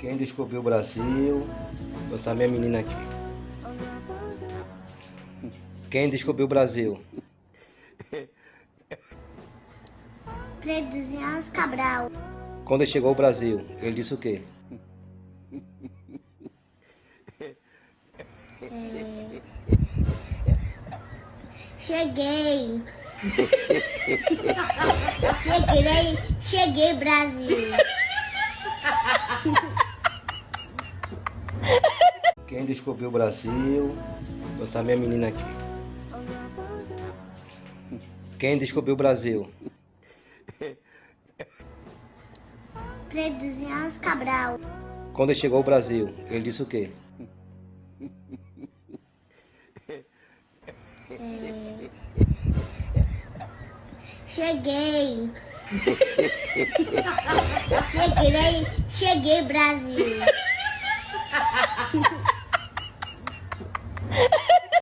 Quem descobriu o Brasil? Vou botar minha menina aqui. Quem descobriu o Brasil? Pedro Alves Cabral. Quando ele chegou ao Brasil, ele disse o quê? Cheguei. Cheguei, Brasil. Quem descobriu o Brasil? Vou botar minha menina aqui. Quem descobriu o Brasil? Pedro Alves Cabral. Quando ele chegou ao Brasil, ele disse o quê? Cheguei. Cheguei, Brasil.